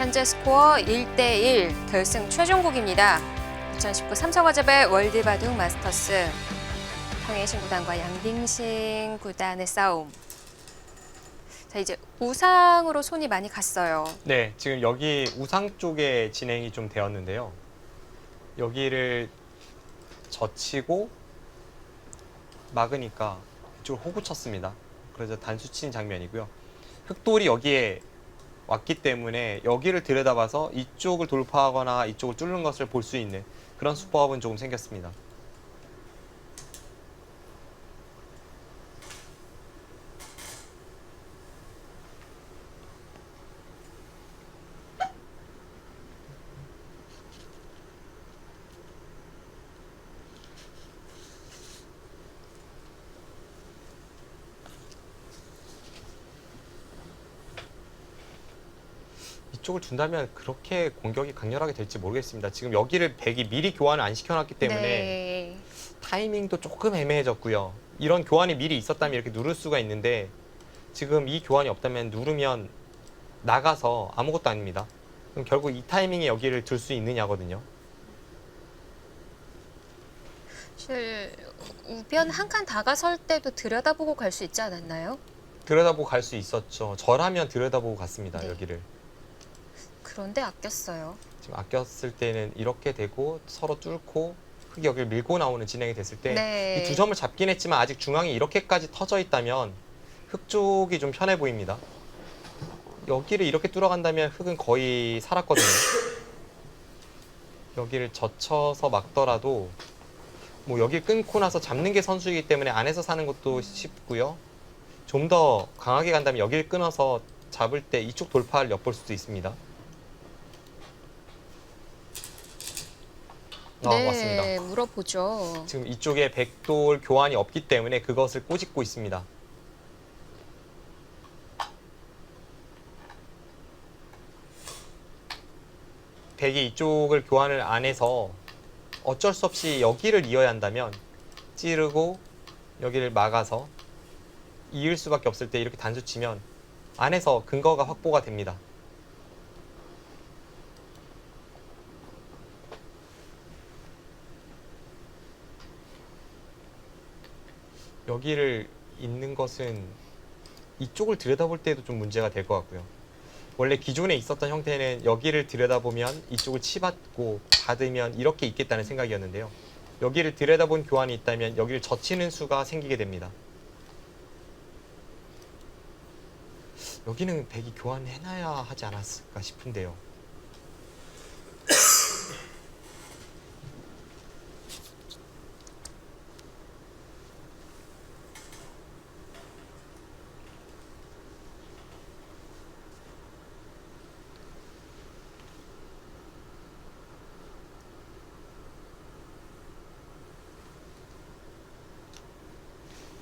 현재 스코어 1대1 결승 최종국입니다. 2019 삼성화재배 월드바둑 마스터스 황혜신 구단과 양딩신 구단의 싸움. 자, 이제 우상으로 손이 많이 갔어요. 네, 지금 여기 우상 쪽에 진행이 좀 되었는데요. 여기를 젖히고 막으니까 이쪽을 호구 쳤습니다. 그래서 단수 친 장면이고요. 흑돌이 여기에 왔기 때문에 여기를 들여다봐서 이쪽을 돌파하거나 이쪽을 뚫는 것을 볼 수 있는 그런 수법은 조금 생겼습니다. 이쪽을 둔다면 그렇게 공격이 강렬하게 될지 모르겠습니다. 지금 여기를 백이 미리 교환을 안 시켜놨기 때문에 네. 타이밍도 조금 애매해졌고요. 이런 교환이 미리 있었다면 이렇게 누를 수가 있는데 지금 이 교환이 없다면 누르면 나가서 아무것도 아닙니다. 그럼 결국 이 타이밍에 여기를 둘 수 있느냐거든요. 사실 우변 한 칸 다가설 때도 들여다보고 갈 수 있지 않았나요? 들여다보고 갈 수 있었죠. 저라면 들여다보고 갔습니다. 네. 여기를. 그런데 아꼈어요. 지금 아꼈을 때는 이렇게 되고 서로 뚫고 흙이 여기를 밀고 나오는 진행이 됐을 때 네. 이 두 점을 잡긴 했지만 아직 중앙이 이렇게까지 터져 있다면 흙 쪽이 좀 편해 보입니다. 여기를 이렇게 뚫어간다면 흙은 거의 살았거든요. 여기를 젖혀서 막더라도 뭐 여기 끊고 나서 잡는 게 선수이기 때문에 안에서 사는 것도 쉽고요. 좀 더 강하게 간다면 여기를 끊어서 잡을 때 이쪽 돌파를 엿볼 수도 있습니다. 맞습니다. 네, 물어보죠. 지금 이쪽에 백돌 교환이 없기 때문에 그것을 꼬집고 있습니다. 백이 이쪽을 교환을 안 해서 어쩔 수 없이 여기를 이어야 한다면 찌르고 여기를 막아서 이을 수밖에 없을 때 이렇게 단수 치면 안에서 근거가 확보가 됩니다. 여기를 잇는 것은 이쪽을 들여다볼 때도 좀 문제가 될 것 같고요. 원래 기존에 있었던 형태는 여기를 들여다보면 이쪽을 치받고 받으면 이렇게 있겠다는 생각이었는데요. 여기를 들여다본 교환이 있다면 여기를 젖히는 수가 생기게 됩니다. 여기는 백이 교환해놔야 하지 않았을까 싶은데요.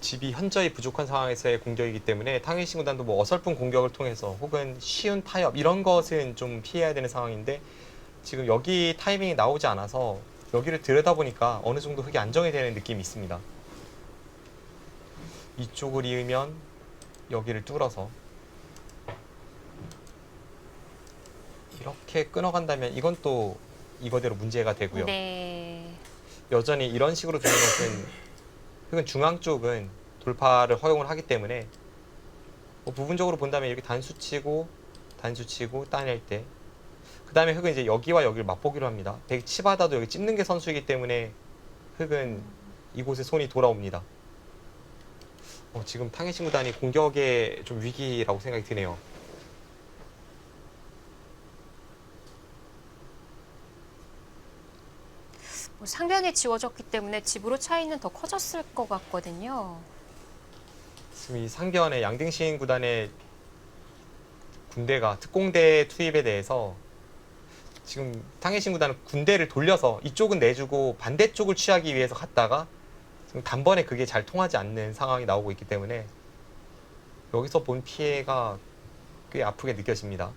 집이 현저히 부족한 상황에서의 공격이기 때문에 탕웨이신 구단도 뭐 어설픈 공격을 통해서 혹은 쉬운 타협 이런 것은 좀 피해야 되는 상황인데 지금 여기 타이밍이 나오지 않아서 여기를 들여다보니까 어느 정도 흙이 안정이 되는 느낌이 있습니다. 이쪽을 이으면 여기를 뚫어서 이렇게 끊어간다면 이건 또 이거대로 문제가 되고요. 네. 여전히 이런 식으로 두는 것은 흙은 중앙 쪽은 돌파를 허용을 하기 때문에 뭐 부분적으로 본다면 이렇게 단수 치고 따낼 때 그 다음에 흙은 이제 여기와 여기를 맛보기로 합니다. 백이 치받아도 여기 찝는 게 선수이기 때문에 흙은 이곳에 손이 돌아옵니다. 지금 탕웨이신 구단이 공격에 좀 위기라고 생각이 드네요. 뭐 상변이 지워졌기 때문에 집으로 차이는 더 커졌을 것 같거든요. 지금 이 상변의 양딩신 구단의 군대가 특공대 투입에 대해서 지금 탕웨이신 구단은 군대를 돌려서 이쪽은 내주고 반대쪽을 취하기 위해서 갔다가 지금 단번에 그게 잘 통하지 않는 상황이 나오고 있기 때문에 여기서 본 피해가 꽤 아프게 느껴집니다.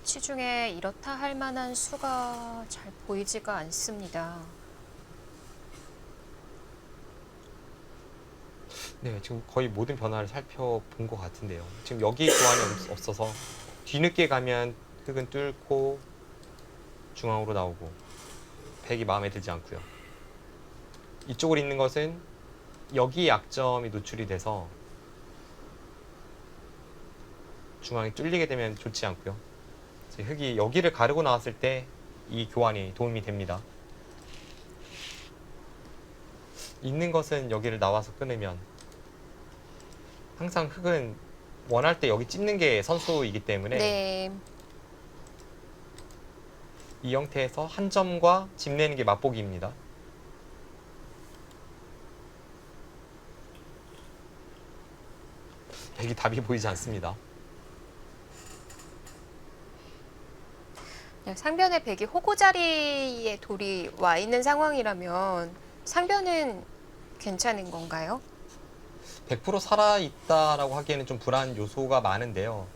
치중에 이렇다 할 만한 수가 잘 보이지가 않습니다. 네, 지금 거의 모든 변화를 살펴본 것 같은데요. 지금 여기 교환이 없어서 뒤늦게 가면 흙은 뚫고 중앙으로 나오고 백이 마음에 들지 않고요. 이쪽으로 있는 것은 여기 약점이 노출이 돼서 중앙이 뚫리게 되면 좋지 않고요. 흙이 여기를 가르고 나왔을 때 이 교환이 도움이 됩니다. 있는 것은 여기를 나와서 끊으면 항상 흙은 원할 때 여기 찝는 게 선수이기 때문에 네. 이 형태에서 한 점과 집 내는 게 맛보기입니다. 백이 답이 보이지 않습니다. 상변의 백이 호구 자리에 돌이 와 있는 상황이라면 상변은 괜찮은 건가요? 100% 살아있다라고 하기에는 좀 불안 요소가 많은데요.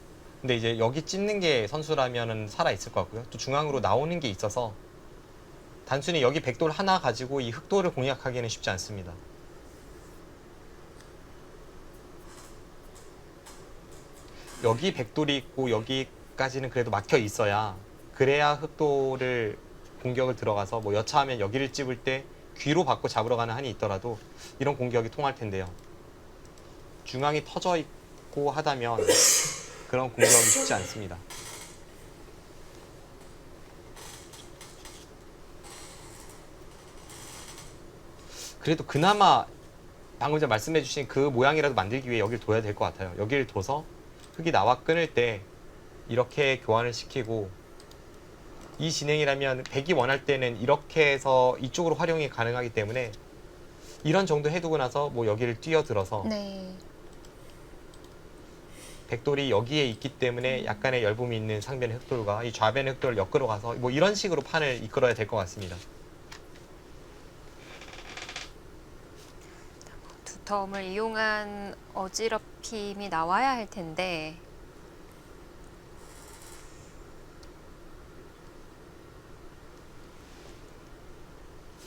근데 이제 여기 찝는 게 선수라면은 살아있을 것 같고요. 또 중앙으로 나오는 게 있어서 단순히 여기 백돌 하나 가지고 이 흑돌을 공략하기에는 쉽지 않습니다. 여기 백돌이 있고 여기까지는 그래도 막혀 있어야 그래야 흑돌을 공격을 들어가서 뭐 여차하면 여기를 찝을 때 귀로 받고 잡으러 가는 한이 있더라도 이런 공격이 통할 텐데요. 중앙이 터져 있고 하다면 그런 공격이 쉽지 않습니다. 그래도 그나마 방금 전에 말씀해 주신 그 모양이라도 만들기 위해 여기를 둬야 될 것 같아요. 여기를 둬서 흙이 나와 끊을 때 이렇게 교환을 시키고 이 진행이라면 백이 원할 때는 이렇게 해서 이쪽으로 활용이 가능하기 때문에 이런 정도 해두고 나서 뭐 여기를 뛰어들어서 네. 백돌이 여기에 있기 때문에 약간의 열붐이 있는 상변의 흑돌과 이 좌변의 흑돌을 엮으러 가서 뭐 이런 식으로 판을 이끌어야 될 것 같습니다. 두터움을 이용한 어지럽힘이 나와야 할 텐데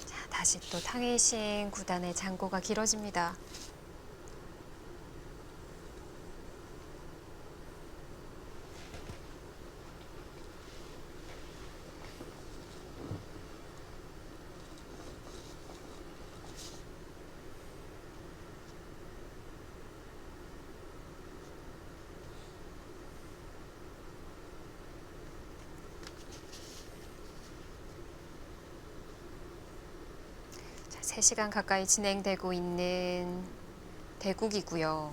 자, 다시 또 탕웨이싱 구단의 장고가 길어집니다. 자, 3시간 가까이 진행되고 있는 대국이고요.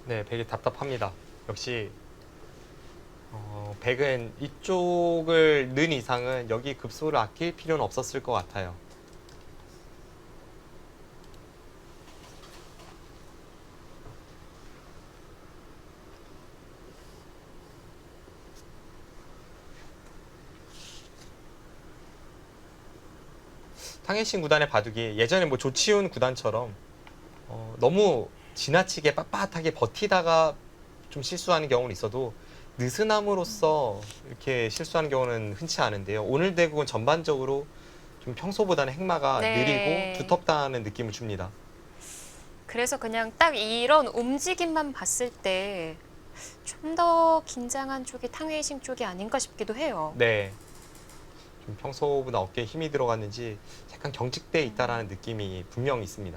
네, 백이 답답합니다. 역시 백은 이쪽을 넣은 이상은 여기 급소를 아낄 필요는 없었을 것 같아요. 탕웨이싱 구단의 바둑이 예전에 뭐 조치훈 구단처럼 너무 지나치게 빳빳하게 버티다가 좀 실수하는 경우는 있어도 느슨함으로써 이렇게 실수하는 경우는 흔치 않은데요. 오늘 대국은 전반적으로 좀 평소보다는 행마가 네. 느리고 두텁다는 느낌을 줍니다. 그래서 그냥 딱 이런 움직임만 봤을 때 좀 더 긴장한 쪽이 탕웨이싱 쪽이 아닌가 싶기도 해요. 네. 좀 평소보다 어깨에 힘이 들어갔는지 약간 경직돼 있다라는 느낌이 분명히 있습니다.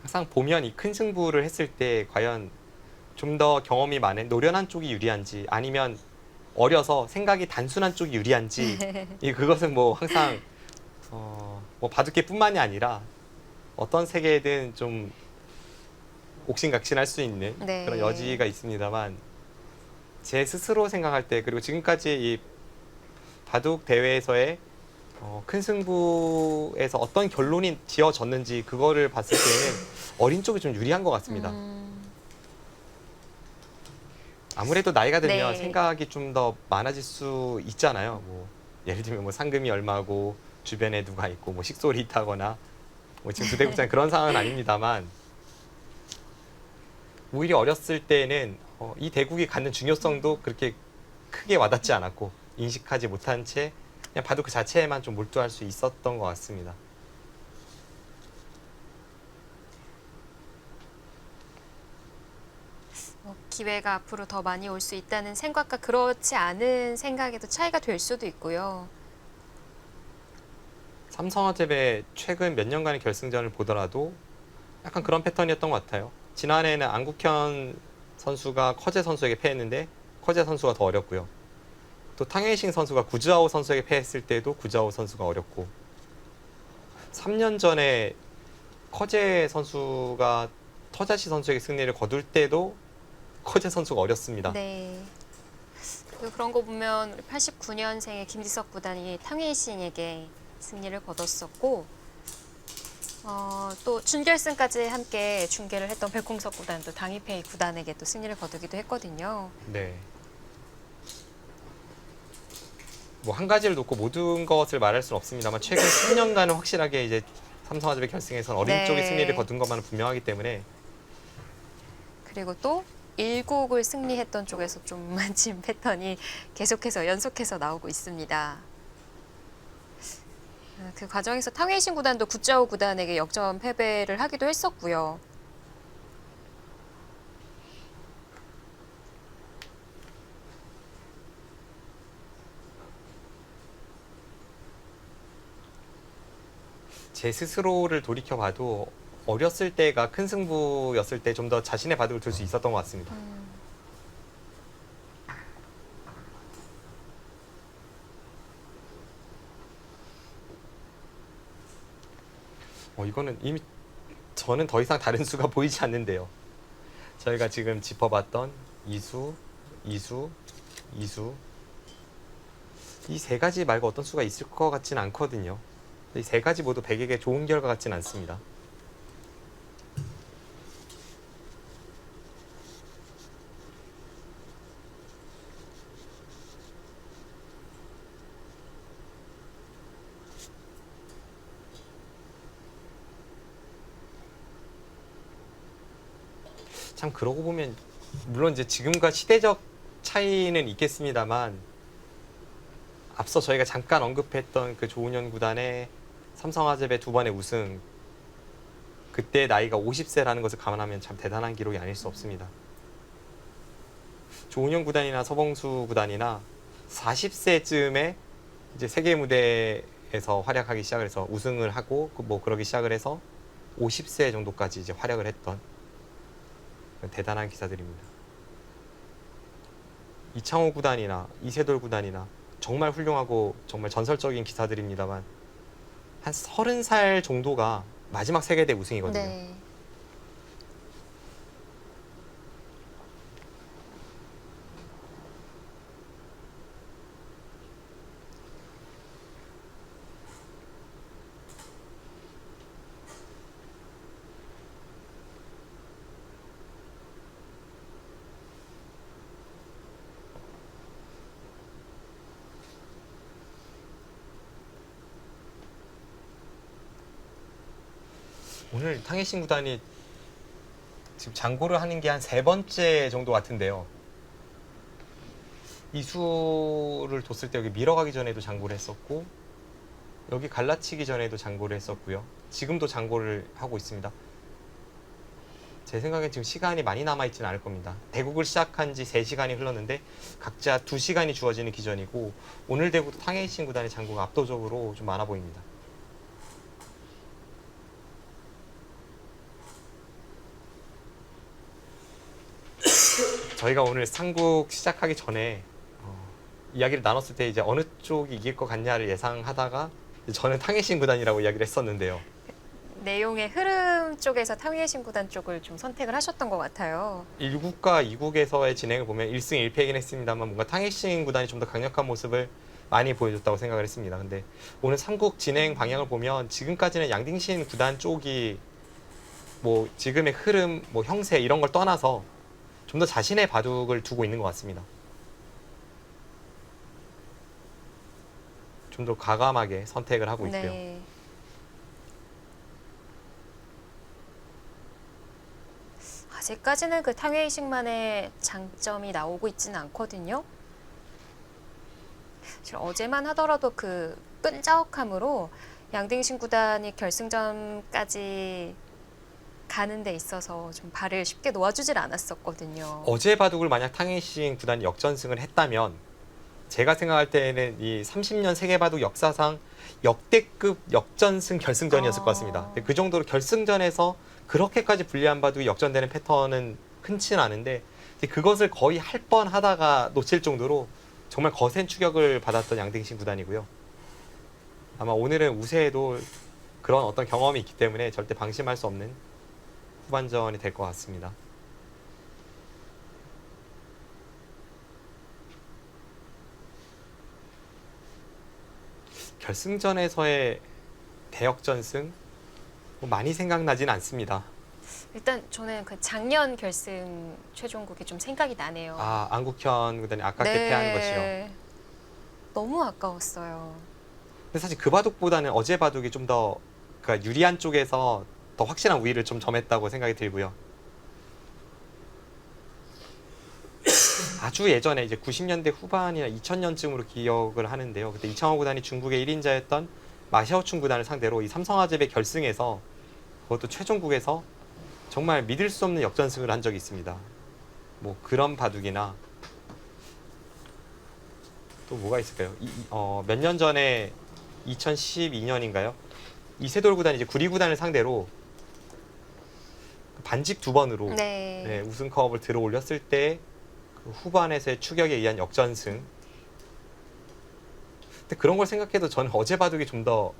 항상 보면 이 큰 승부를 했을 때 과연 좀 더 경험이 많은 노련한 쪽이 유리한지 아니면 어려서 생각이 단순한 쪽이 유리한지 그것은 뭐 항상 뭐 바둑계뿐만이 아니라 어떤 세계에든 좀 옥신각신할 수 있는 네. 그런 여지가 있습니다만 제 스스로 생각할 때 그리고 지금까지 이 바둑 대회에서의 큰 승부에서 어떤 결론이 지어졌는지 그거를 봤을 때는 어린 쪽이 좀 유리한 것 같습니다. 아무래도 나이가 들면 네. 생각이 좀 더 많아질 수 있잖아요. 뭐 예를 들면 뭐 상금이 얼마고 주변에 누가 있고 뭐 식솔이 있다거나 뭐 지금 부대국장 그런 상황은 아닙니다만 오히려 어렸을 때는 이 대국이 갖는 중요성도 그렇게 크게 와닿지 않았고 인식하지 못한 채 그냥 바둑 그 자체에만 좀 몰두할 수 있었던 것 같습니다. 기회가 앞으로 더 많이 올 수 있다는 생각과 그렇지 않은 생각에도 차이가 될 수도 있고요. 삼성화재의 최근 몇 년간의 결승전을 보더라도 약간 그런 패턴이었던 것 같아요. 지난해에는 안국현 선수가 커제 선수에게 패했는데 커제 선수가 더 어렵고요. 또 탕웨이싱 선수가 구즈아오 선수에게 패했을 때도 구즈아오 선수가 어렵고 3년 전에 커제 선수가 터자시 선수에게 승리를 거둘 때도 커제 선수가 어렵습니다. 네. 그리고 그런 거 보면 우리 89년생의 김지석 구단이 탕웨이싱에게 승리를 거뒀었고 또 준결승까지 함께 중계를 했던 백홍석 구단도 당이페이 구단에게 또 승리를 거두기도 했거든요. 네. 뭐 한 가지를 놓고 모든 것을 말할 수는 없습니다만 최근 10년간은 확실하게 이제 삼성화재 결승에서는 어린 네. 쪽이 승리를 거둔 것만은 분명하기 때문에 그리고 또 1국을 승리했던 쪽에서 좀 지금 패턴이 계속해서 연속해서 나오고 있습니다. 그 과정에서 탕웨이싱 구단도 구짜오 구단에게 역전 패배를 하기도 했었고요. 제 스스로를 돌이켜봐도 어렸을 때가 큰 승부였을 때 좀 더 자신의 바둑을 둘 수 있었던 것 같습니다. 이거는 이미 저는 더 이상 다른 수가 보이지 않는데요. 저희가 지금 짚어봤던 이수, 이수, 이수 이 세 가지 말고 어떤 수가 있을 것 같지는 않거든요. 이 세 가지 모두 백에게 좋은 결과 같지는 않습니다. 참 그러고 보면 물론 이제 지금과 시대적 차이는 있겠습니다만 앞서 저희가 잠깐 언급했던 그 조은현 구단의 삼성화재배 2번의 우승 그때 나이가 50세라는 것을 감안하면 참 대단한 기록이 아닐 수 없습니다. 조은현 구단이나 서봉수 구단이나 40세쯤에 이제 세계 무대에서 활약하기 시작을 해서 우승을 하고 뭐 그러기 시작을 해서 50세 정도까지 이제 활약을 했던 대단한 기사들입니다. 이창호 구단이나 이세돌 구단이나 정말 훌륭하고 정말 전설적인 기사들입니다만 한 30살 정도가 마지막 세계대 우승이거든요. 네. 오늘 탕웨이싱 구단이 지금 장고를 하는 게 한 3번째 정도 같은데요. 이수를 뒀을 때 여기 밀어가기 전에도 장고를 했었고 여기 갈라치기 전에도 장고를 했었고요. 지금도 장고를 하고 있습니다. 제 생각엔 지금 시간이 많이 남아있지는 않을 겁니다. 대국을 시작한 지 3시간이 흘렀는데 각자 2시간이 주어지는 기전이고 오늘 대국도 탕웨이싱 구단의 장고가 압도적으로 좀 많아 보입니다. 저희가 오늘 삼국 시작하기 전에 이야기를 나눴을 때 이제 어느 쪽이 이길 것 같냐를 예상하다가 저는 탕웨이싱 구단이라고 이야기를 했었는데요. 내용의 흐름 쪽에서 탕웨이싱 구단 쪽을 좀 선택을 하셨던 것 같아요. 1국과 2국에서의 진행을 보면 1승 1패이긴 했습니다만 뭔가 탕웨이싱 구단이 좀 더 강력한 모습을 많이 보여줬다고 생각을 했습니다. 근데 오늘 삼국 진행 방향을 보면 지금까지는 양딩신 구단 쪽이 뭐 지금의 흐름, 뭐 형세 이런 걸 떠나서 좀 더 자신의 바둑을 두고 있는 것 같습니다. 좀 더 과감하게 선택을 하고 있고요. 네. 아직까지는 그 탕웨이식만의 장점이 나오고 있지는 않거든요. 사실 어제만 하더라도 그 끈적함으로 양딩신 구단이 결승전까지 가는 데 있어서 좀 발을 쉽게 놓아주질 않았었거든요. 어제 바둑을 만약 탕웨이싱 구단이 역전승을 했다면 제가 생각할 때는 이 30년 세계 바둑 역사상 역대급 역전승 결승전이었을 것 같습니다. 그 정도로 결승전에서 그렇게까지 불리한 바둑이 역전되는 패턴은 흔치는 않은데 그것을 거의 할 뻔 하다가 놓칠 정도로 정말 거센 추격을 받았던 양딩신 구단이고요. 아마 오늘은 우세에도 그런 어떤 경험이 있기 때문에 절대 방심할 수 없는 후반전이 될 것 같습니다. 결승전에서의 대역전승 뭐 많이 생각나진 않습니다. 일단 저는 그 작년 결승 최종국이 좀 생각이 나네요. 아, 안국현 구단이 아깝게 패하는 것이요. 너무 아까웠어요. 근데 사실 그 바둑보다는 어제 바둑이 좀 더 그러니까 유리한 쪽에서 더 확실한 우위를 좀 점했다고 생각이 들고요. 아주 예전에 이제 90년대 후반이나 2000년쯤으로 기억을 하는데요. 그때 이창호 구단이 중국의 1인자였던 마샤오춘 구단을 상대로 이 삼성화재배 결승에서 그것도 최종국에서 정말 믿을 수 없는 역전승을 한 적이 있습니다. 뭐 그런 바둑이나 또 뭐가 있을까요? 몇 년 전에 2012년인가요? 이세돌 구단이 이제 구리 구단을 상대로 반집 2번으로 네. 우승컵을 들어 올렸을 때 그 후반에서의 추격에 의한 역전승. 근데 그런 걸 생각해도 저는 어제 바둑이 좀 더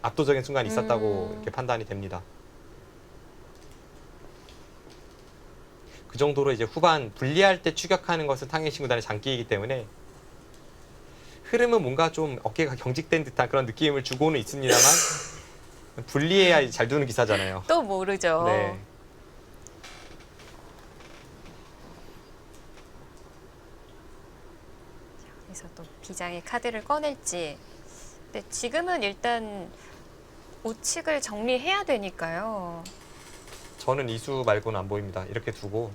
압도적인 순간이 있었다고 이렇게 판단이 됩니다. 그 정도로 이제 후반 분리할 때 추격하는 것은 탕웨이싱 구단의 장기이기 때문에 흐름은 뭔가 좀 어깨가 경직된 듯한 그런 느낌을 주고는 있습니다만 분리해야 잘 두는 기사잖아요. 또 모르죠. 네. 그래서 또 비장의 카드를 꺼낼지. 근데 지금은 일단 우측을 정리해야 되니까요. 저는 이수 말고는 안 보입니다. 이렇게 두고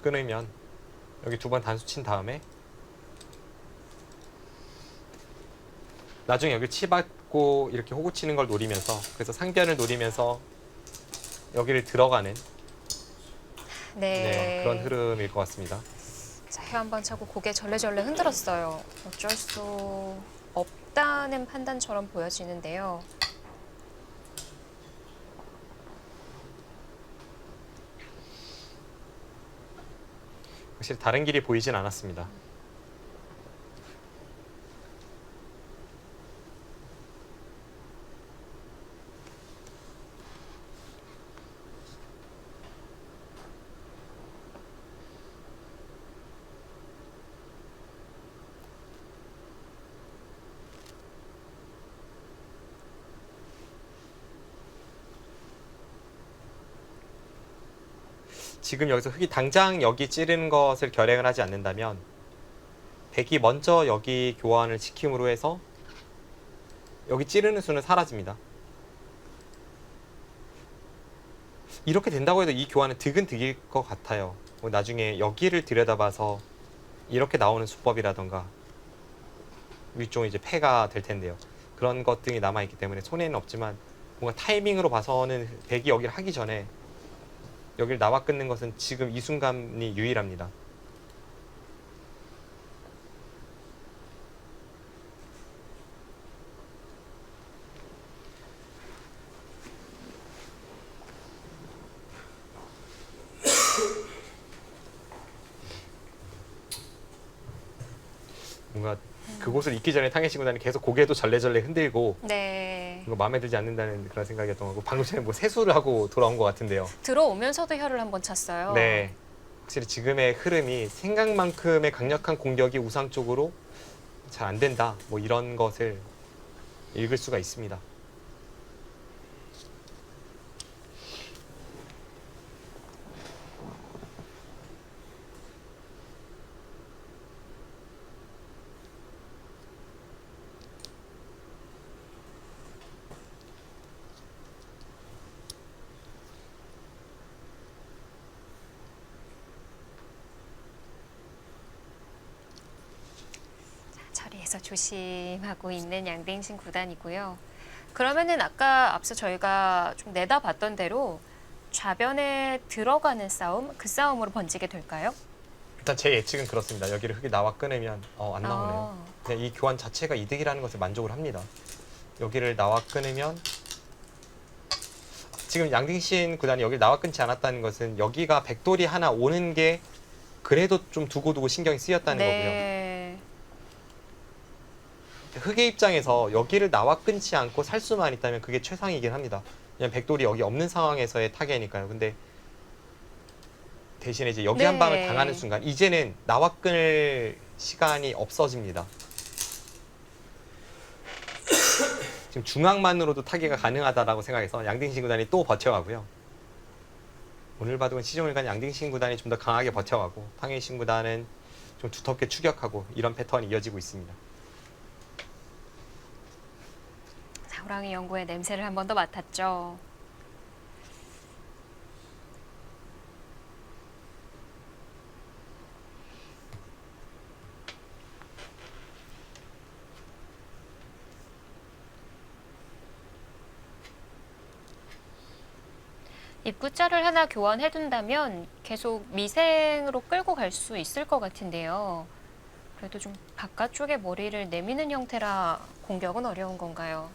끊으면 여기 2번 단수 친 다음에 나중에 여기 치받고 이렇게 호구 치는 걸 노리면서 그래서 상변을 노리면서 여기를 들어가는 네. 그런 흐름일 것 같습니다. 자, 혀 한 번 차고 고개 절레절레 흔들었어요. 어쩔 수 없다는 판단처럼 보여지는데요. 확실히 다른 길이 보이진 않았습니다. 지금 여기서 흑이 당장 여기 찌르는 것을 결행을 하지 않는다면 백이 먼저 여기 교환을 시킴으로 해서 여기 찌르는 수는 사라집니다. 이렇게 된다고 해도 이 교환은 득은 득일 것 같아요. 뭐 나중에 여기를 들여다봐서 이렇게 나오는 수법이라던가 위쪽은 이제 패가 될 텐데요. 그런 것 등이 남아있기 때문에 손해는 없지만 뭔가 타이밍으로 봐서는 백이 여기를 하기 전에 여기를 나와 끊는 것은 지금 이 순간이 유일합니다. 뭔가 그곳을 잊기 전에 탕웨이싱 구단이 계속 고개도 절레절레 흔들고 네. 뭔가 마음에 들지 않는다는 그런 생각이었던 거고 방금 전에 뭐 세수를 하고 돌아온 것 같은데요. 들어오면서도 혀를 한번 찼어요. 네, 확실히 지금의 흐름이 생각만큼의 강력한 공격이 우상 쪽으로 잘 안 된다. 뭐 이런 것을 읽을 수가 있습니다. 처리해서 조심하고 있는 양딩신 구단이고요. 그러면은 아까 앞서 저희가 좀 내다봤던 대로 좌변에 들어가는 싸움, 그 싸움으로 번지게 될까요? 일단 제 예측은 그렇습니다. 여기를 흙이 나와 끊으면 안 나오네요. 그냥 이 교환 자체가 이득이라는 것을 만족을 합니다. 여기를 나와 끊으면 지금 양딩신 구단이 여기를 나와 끊지 않았다는 것은 여기가 백돌이 하나 오는 게 그래도 좀 두고두고 신경이 쓰였다는 거고요. 네. 흑의 입장에서 여기를 나와 끊지 않고 살 수만 있다면 그게 최상이긴 합니다. 그냥 백돌이 여기 없는 상황에서의 타겟이니까요. 근데 대신에 이제 여기 한 네. 방을 당하는 순간 이제는 나와 끊을 시간이 없어집니다. 지금 중앙만으로도 타개가 가능하다라고 생각해서 양딩신 구단이 또 버텨가고요. 오늘 바둑은 시종일관 양딩신 구단이 좀 더 강하게 버텨가고 탕웨이신 구단은 좀 두텁게 추격하고 이런 패턴이 이어지고 있습니다. 자, 호랑이 연구의 냄새를 한 번 더 맡았죠. 입구자를 하나 교환해둔다면 계속 미생으로 끌고 갈 수 있을 것 같은데요. 그래도 좀 바깥쪽에 머리를 내미는 형태라 공격은 어려운 건가요?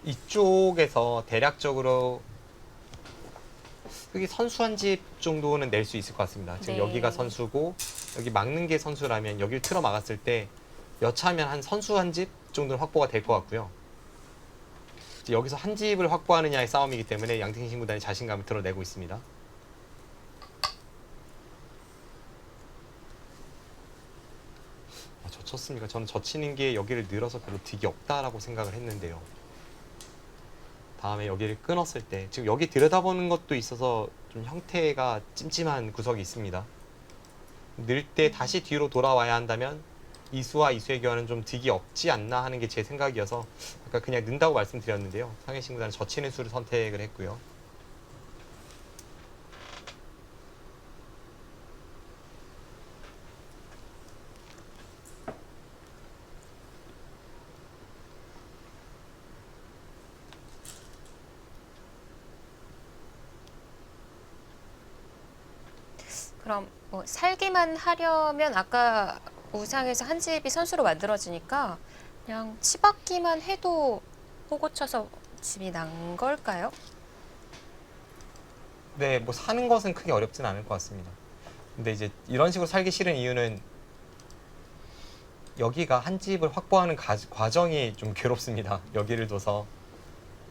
이쪽에서 대략적으로 흑이 선수 한 집 정도는 낼 수 있을 것 같습니다. 지금 네. 여기가 선수고 여기 막는 게 선수라면 여기를 틀어 막았을 때 여차하면 한 선수 한 집 정도는 확보가 될 것 같고요. 이제 여기서 한 집을 확보하느냐의 싸움이기 때문에 양딩신 구단이 자신감을 드러내고 있습니다. 졌습니까? 저는 젖히는 게 여기를 늘어서 별로 득이 없다라고 생각을 했는데요. 다음에 여기를 끊었을 때 지금 여기 들여다보는 것도 있어서 좀 형태가 찜찜한 구석이 있습니다. 늘 때 다시 뒤로 돌아와야 한다면 이수와 이수의 교환은 좀 득이 없지 않나 하는 게 제 생각이어서 아까 그냥 는다고 말씀드렸는데요. 상해신 구단은 젖히는 수를 선택을 했고요. 그럼 뭐 살기만 하려면 아까 우상에서 한 집이 선수로 만들어지니까 그냥 치받기만 해도 호고 쳐서 집이 난 걸까요? 네, 뭐 사는 것은 크게 어렵진 않을 것 같습니다. 근데 이제 이런 식으로 살기 싫은 이유는 여기가 한 집을 확보하는 과정이 좀 괴롭습니다. 여기를 둬서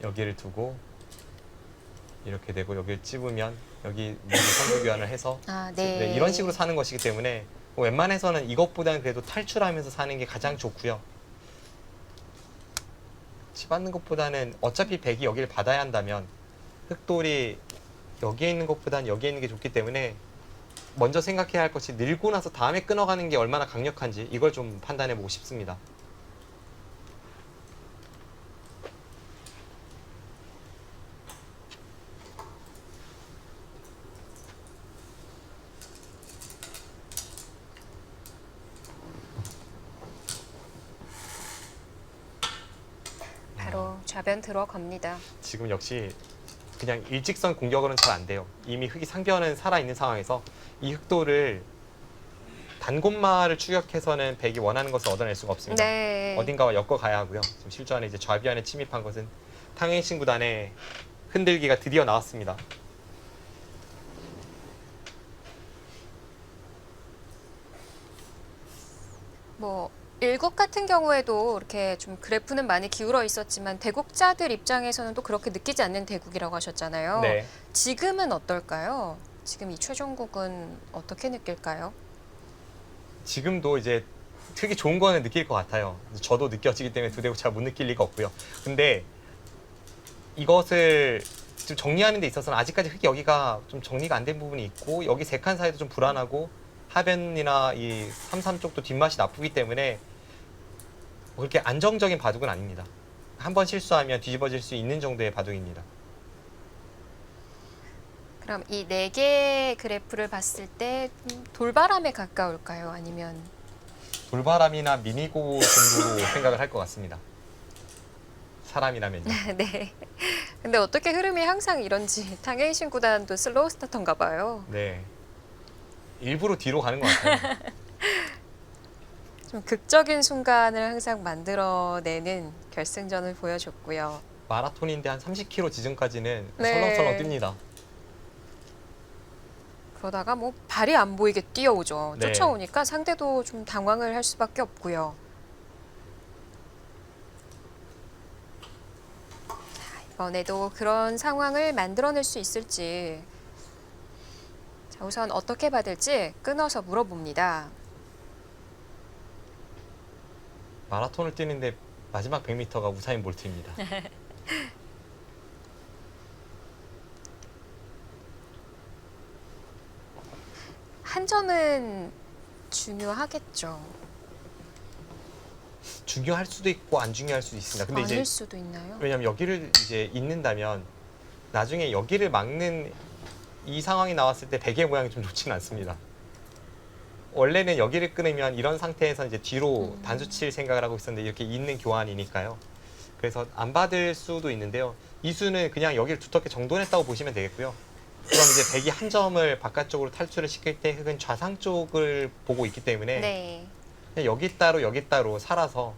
여기를 두고 이렇게 되고 여기를 찝으면 여기 선수 교환을 해서 네. 네, 이런 식으로 사는 것이기 때문에 뭐 웬만해서는 이것보다는 그래도 탈출하면서 사는 게 가장 좋고요. 치받는 것보다는 어차피 백이 여기를 받아야 한다면 흑돌이 여기에 있는 것보다는 여기에 있는 게 좋기 때문에 먼저 생각해야 할 것이 늘고 나서 다음에 끊어가는 게 얼마나 강력한지 이걸 좀 판단해 보고 싶습니다. 바로 좌변 들어갑니다. 지금 역시 그냥 일직선 공격으로는 잘 안 돼요. 이미 흑이 상변은 살아있는 상황에서 이 흑돌을 단곳마를 추격해서는 백이 원하는 것을 얻어낼 수가 없습니다. 네. 어딘가와 엮어가야 하고요. 지금 실전에 이제 좌변에 침입한 것은 탕웨이신 구단의 흔들기가 드디어 나왔습니다. 뭐 일국 같은 경우에도 이렇게 좀 그래프는 많이 기울어 있었지만 대국자들 입장에서는 또 그렇게 느끼지 않는 대국이라고 하셨잖아요. 네. 지금은 어떨까요? 지금 이 최종국은 어떻게 느낄까요? 지금도 이제 흙이 좋은 거는 느낄 것 같아요. 저도 느껴지기 때문에 두 대 잘 못 느낄 리가 없고요. 근데 이것을 좀 정리하는 데 있어서는 아직까지 흙이 여기가 좀 정리가 안 된 부분이 있고 여기 세 칸 사이도 좀 불안하고 하변이나 이 3-3 쪽도 뒷맛이 나쁘기 때문에 뭐 그렇게 안정적인 바둑은 아닙니다. 한 번 실수하면 뒤집어질 수 있는 정도의 바둑입니다. 그럼 이 네 개의 그래프를 봤을 때 돌바람에 가까울까요? 아니면 돌바람이나 미니고 정도로 생각을 할 것 같습니다. 사람이라면요. 네. 근데 어떻게 흐름이 항상 이런지 탕웨이신 구단도 슬로우 스타터인가 봐요. 네. 일부러 뒤로 가는 것 같아요. 좀 극적인 순간을 항상 만들어내는 결승전을 보여줬고요. 마라톤인데 한 30km 지점까지는 네. 설렁설렁 뜁니다. 그러다가 뭐 발이 안 보이게 뛰어오죠. 네. 쫓아오니까 상대도 좀 당황을 할 수밖에 없고요. 자, 이번에도 그런 상황을 만들어낼 수 있을지. 자, 우선 어떻게 받을지 끊어서 물어봅니다. 마라톤을 뛰는데 마지막 100m가 우사인 볼트입니다. 한 점은 중요하겠죠. 중요할 수도 있고 안 중요할 수도 있습니다. 근데 아닐 이제 수도 있나요? 왜냐면 여기를 이제 잇는다면 나중에 여기를 막는 이 상황이 나왔을 때 베개 모양이 좀 좋지는 않습니다. 원래는 여기를 끊으면 이런 상태에서 이제 뒤로 단수 칠 생각을 하고 있었는데 이렇게 잇는 교환이니까요. 그래서 안 받을 수도 있는데요. 이 수는 그냥 여기를 두텁게 정돈했다고 보시면 되겠고요. 그럼 이제 백이 한 점을 바깥쪽으로 탈출을 시킬 때 흙은 좌상 쪽을 보고 있기 때문에 네. 그냥 여기 따로 살아서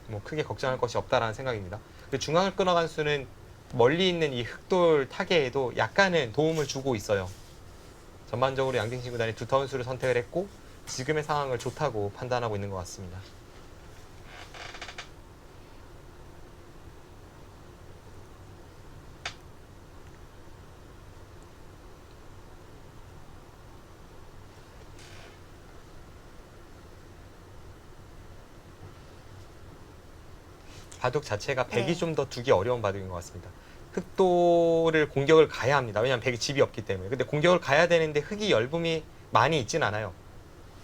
뭐 크게 걱정할 것이 없다라는 생각입니다. 그 중앙을 끊어간 수는 멀리 있는 이 흑돌 타개에도 약간은 도움을 주고 있어요. 전반적으로 양등신 구단이 두터운 수를 선택을 했고 지금의 상황을 좋다고 판단하고 있는 것 같습니다. 바둑 자체가 백이 네. 좀 더 두기 어려운 바둑인 것 같습니다. 흑돌을 공격을 가야 합니다. 왜냐하면 백이 집이 없기 때문에. 근데 공격을 가야 되는데 흑이 열분이 많이 있진 않아요.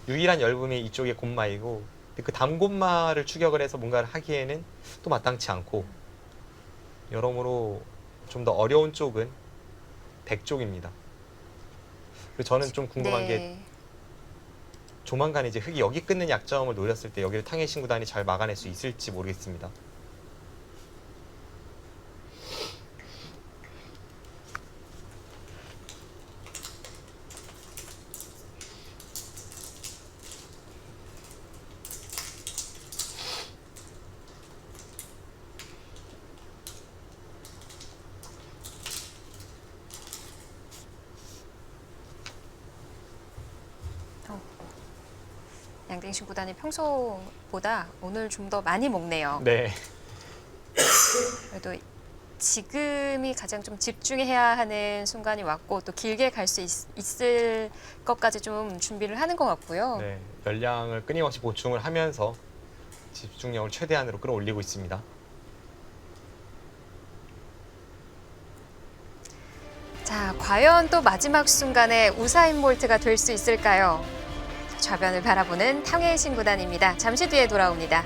유일한 열분이 이쪽에 곰마이고 그 담곰마를 추격을 해서 뭔가를 하기에는 또 마땅치 않고 여러모로 좀 더 어려운 쪽은 백 쪽입니다. 그래서 저는 좀 궁금한 게 네. 조만간 이제 흑이 여기 끊는 약점을 노렸을 때 여기를 탕웨이신 구단이 잘 막아낼 수 있을지 모르겠습니다. 양등신 구단이 평소보다 오늘 좀 더 많이 먹네요. 네. 그래도 지금이 가장 좀 집중해야 하는 순간이 왔고 또 길게 갈 수 있을 것까지 좀 준비를 하는 것 같고요. 네, 열량을 끊임없이 보충을 하면서 집중력을 최대한으로 끌어올리고 있습니다. 자, 과연 또 마지막 순간에 우사인 볼트가 될 수 있을까요? 좌변을 바라보는 탕웨이신 구단입니다. 잠시 뒤에 돌아옵니다.